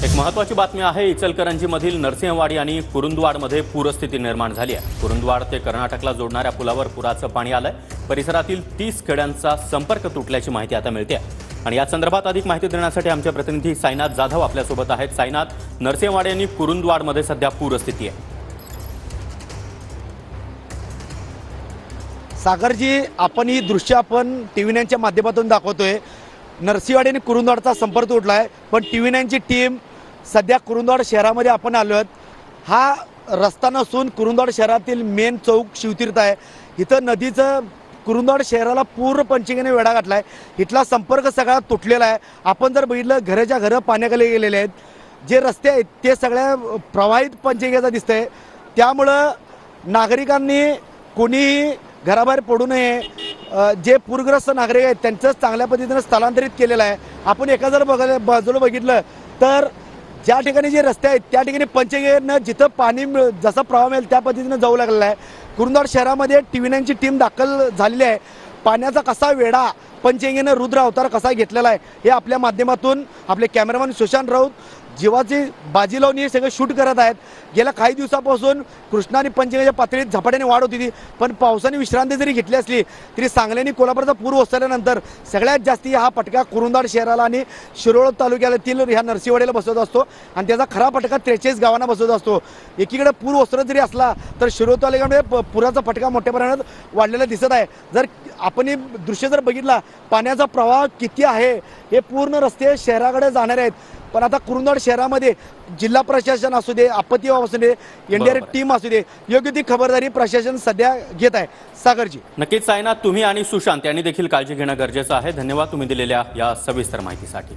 एक महत्त्वाची बातमी आहे। इचलकरंजीमधील नरसिंहवाडी आणि कुरुंदवाडमध्ये पूरस्थिती निर्माण झाली आहे। कुरुंदवाड ते कर्नाटकला जोडणाऱ्या पुलावर पुराचं पाणी आलंय। परिसरातील 30 खेड्यांचा संपर्क तुटल्याची माहिती आता मिळते आणि या संदर्भात अधिक माहिती देण्यासाठी आमचे प्रतिनिधी साईनाथ जाधव आपल्यासोबत आहेत। साईनाथ, नरसिंहवाडी आणि कुरुंदवाडमध्ये सध्या पूरस्थिती आहे। सागरजी, आपण ही दृश्य टीव्ही 9च्या माध्यमातून दाखवतोय। नरसिंहवाडी आणि कुरुंदवाडचा संपर्क तुटलाय, पण टीव्ही 9ची टीम सध्या कुरुंदवाड शहरामध्ये आपण आलो आहोत। हा रस्ता नसून कुरुंदवाड शहरातील मेन चौक शिवतीर्थ आहे। इथं नदीचं कुरुंदवाड शहराला पूर्ण पंचगंगेने वेढा घातलाय। इथला संपर्क सगळा तुटलेला आहे। आपण जर बघितलं, घराच्या घरं पाण्याखाली गेलेले आहेत। जे रस्ते आहेत ते सगळ्या प्रवाहित पंचगंगेचा दिसतंय। त्यामुळं नागरिकांनी कोणीही घराबाहेर पडू नये। जे पूरग्रस्त नागरिक आहेत त्यांचं चांगल्या पद्धतीनं स्थलांतरित केलेलं आहे। आपण एका जर बाजूला बघितलं तर ज्या ठिकाणी जे रस्ते आहेत त्या ठिकाणी पंचगंगेनं जिथं पाणी जसा प्रवाह मिळेल त्या पद्धतीनं जाऊ लागलेला आहे। कुरुंदवाड शहरामध्ये टीव्ही 9ची टीम दाखल झालेली आहे। पाण्याचा कसा वेढा पंचगंगेनं रुद्र अवतार कसा घेतलेला आहे हे आपल्या माध्यमातून आपले कॅमेरामॅन सुशांत राऊत जीवाची बाजी लावून हे सगळं शूट करत आहेत। गेल्या काही दिवसापासून कृष्णा आणि पंचगंगेच्या पातळीत झपाट्याने वाढ होती, पण पावसाने विश्रांती जरी घेतली असली तरी सांगली आणि कोल्हापूरचा पूर ओसरल्यानंतर सगळ्यात जास्ती हा फटका कुरुंदवाड शहराला आणि शिरोळ तालुक्यातील ह्या नरसिंहवाडीला बसवत असतो आणि त्याचा खरा फटका 43 गावांना बसवत असतो। एकीकडे पूर ओसरत जरी असला तर शिरोळ तालुक्यामध्ये पुराचा फटका मोठ्या प्रमाणात वाढलेला दिसत आहे। जर आपण हे दृश्य जर बघितला, पाण्याचा प्रवाह किती आहे, हे पूर्ण रस्ते शहराकडे जाणारे आहेत। पण आता कुरुंदवाड शहरामध्ये जिल्हा प्रशासन असू दे, आपत्ती असू दे, एनडीआरएफ टीम असू दे, योग्य ती खबरदारी प्रशासन सध्या घेत आहे। सागरजी, नक्कीच साईनाथ, तुम्ही आणि सुशांत यांनी देखील काळजी घेणं गरजेचं आहे। धन्यवाद तुम्ही दिलेल्या या सविस्तर माहितीसाठी।